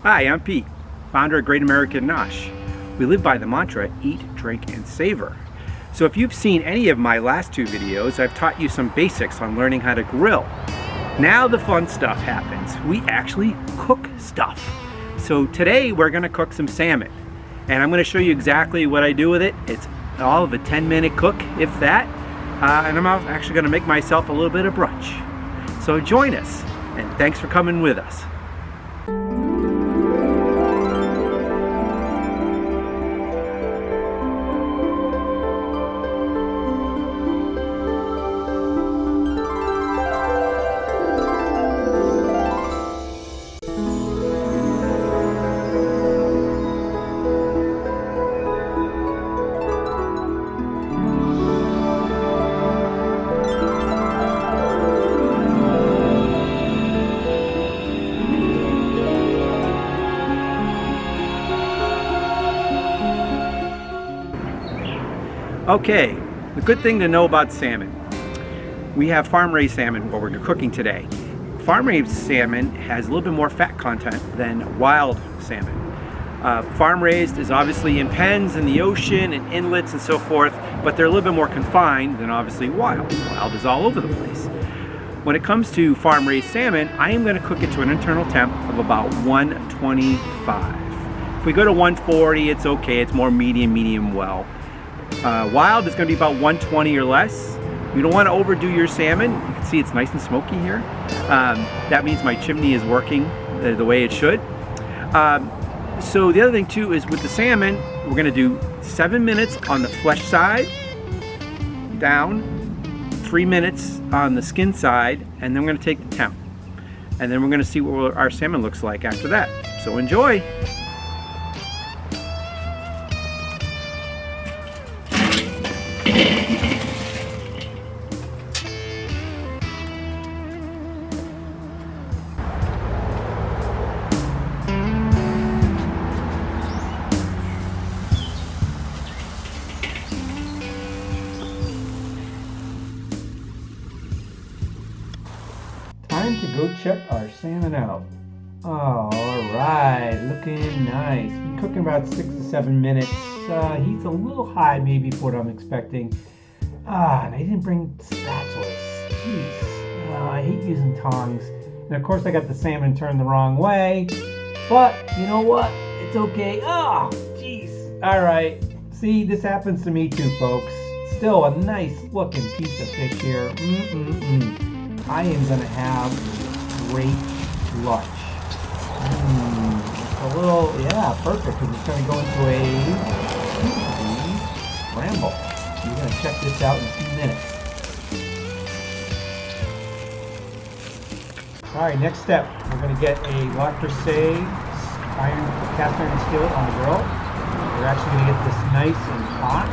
Hi, I'm Pete, founder of Great American Nosh. We live by the mantra, eat, drink, and savor. So if you've seen any of my last two videos, I've taught you some basics on learning how to grill. Now the fun stuff happens. We actually cook stuff. So today we're gonna cook some salmon. And I'm gonna show you exactly what I do with it. It's all of a 10-minute cook, if that. And I'm actually gonna make myself a little bit of brunch. So join us, and thanks for coming with us. Okay, the good thing to know about salmon. We have farm-raised salmon, what we're cooking today. Farm-raised salmon has a little bit more fat content than wild salmon. Farm-raised is obviously in pens in the ocean and inlets and so forth, but they're a little bit more confined than obviously wild. Wild is all over the place. When it comes to farm-raised salmon, I am going to cook it to an internal temp of about 125. If we go to 140, it's okay, it's more medium well. Wild is going to be about 120 or less. You don't want to overdo your salmon. You can see it's nice and smoky here. That means my chimney is working the way it should. So the other thing too is with the salmon, we're going to do 7 minutes on the flesh side, down, 3 minutes on the skin side, and then we're going to take the temp. And then we're going to see what our salmon looks like after that. So enjoy! Time to go check our salmon out. All right, looking nice. Been cooking about 6 to 7 minutes. Heat's a little high maybe for what I'm expecting. And I didn't bring spatulas. Jeez, I hate using tongs. And of course I got the salmon turned the wrong way. But you know what? It's okay. Oh, jeez. All right. See, this happens to me too, folks. Still a nice looking piece of fish here. I am going to have great lunch. It's a little, yeah, perfect, because it's going to go into a scramble. You're going to check this out in a few minutes. All right, next step, we're going to get a La Creuset cast iron skillet on the grill. We're actually going to get this nice and hot.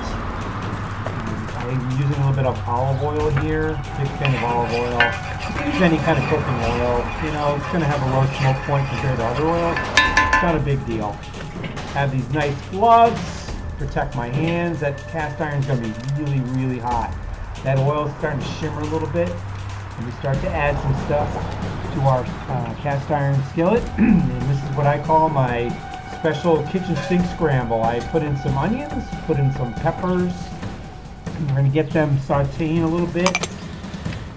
I'm using a little bit of olive oil here. Big fan of olive oil. Use any kind of cooking oil. You know, it's going to have a low smoke point compared to other oils. It's not a big deal. Have these nice gloves. Protect my hands. That cast iron is going to be really hot. That oil is starting to shimmer a little bit. And we start to add some stuff to our cast iron skillet. And this is what I call my special kitchen sink scramble. I put in some onions, put in some peppers. We're going to get them sauteing a little bit,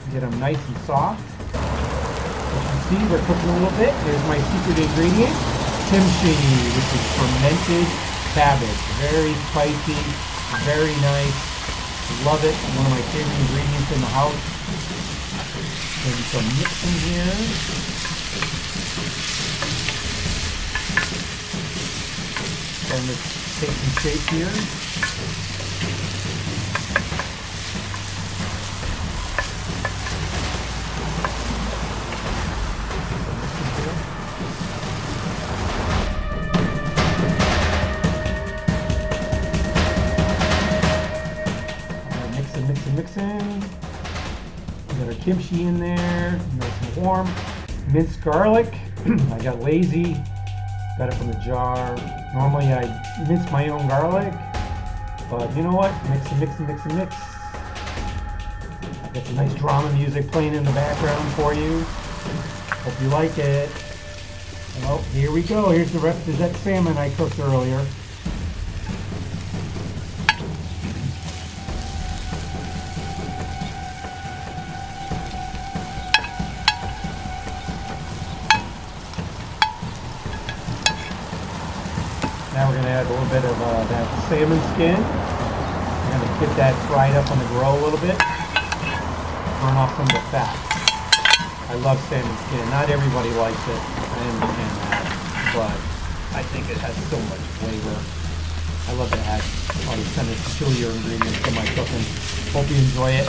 get them nice and soft. As you can see, we're cooking a little bit. Here's my secret ingredient, kimchi, which is fermented cabbage. Very spicy, very nice. Love it. One of my favorite ingredients in the house. And some mixing here. Starting to take some shape here. Mixing. We got our kimchi in there, nice and warm. Minced garlic. I got lazy, got it from the jar. Normally I mince my own garlic, but you know what? Mix and mix and mix and mix. I got some nice drama music playing in the background for you. Hope you like it. Well, here we go. Here's the rest of that salmon I cooked earlier. Now we're going to add a little bit of that salmon skin. We're going to get that fried up on the grill a little bit. Burn off some of the fat. I love salmon skin. Not everybody likes it. I understand that. But I think it has so much flavor. I love to add all these kind of peculiar ingredients to my cooking. Hope you enjoy it.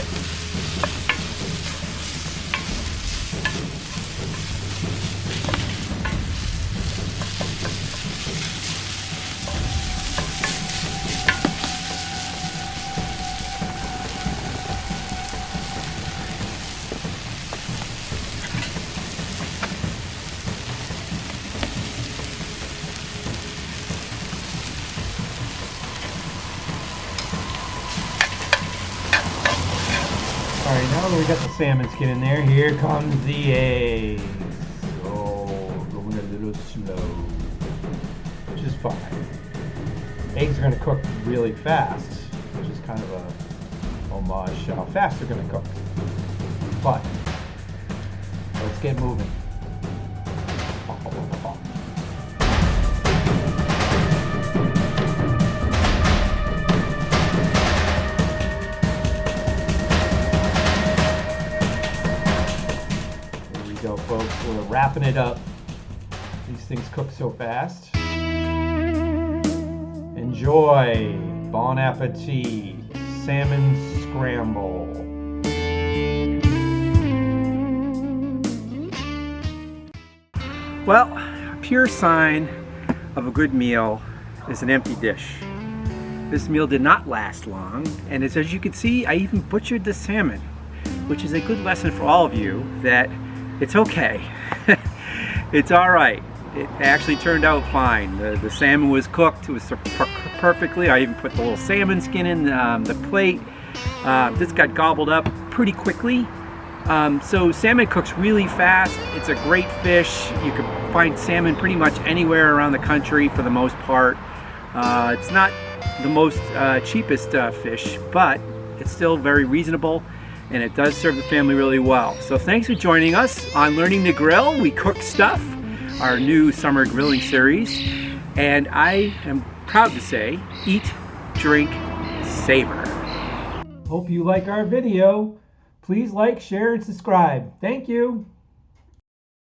Alright, now that we got the salmon skin in there, here comes the eggs. Oh, going a little slow, which is fine. Eggs are going to cook really fast, which is kind of a homage to how fast they're going to cook. But, let's get moving. Go, folks, we're wrapping it up. These things cook so fast. Enjoy. Bon appetit. Salmon scramble. Well, a pure sign of a good meal is an empty dish. This meal did not last long, and as you can see, I even butchered the salmon, which is a good lesson for all of you that it's okay. It's all right. It actually turned out fine. The salmon was cooked. It was perfectly. I even put the little salmon skin in the plate. This got gobbled up pretty quickly. So salmon cooks really fast. It's a great fish. You can find salmon pretty much anywhere around the country for the most part. It's not the most cheapest fish, but it's still very reasonable. And it does serve the family really well. So thanks for joining us on Learning to Grill. We cook stuff, our new summer grilling series. And I am proud to say, eat, drink, savor. Hope you like our video. Please like, share, and subscribe. Thank you.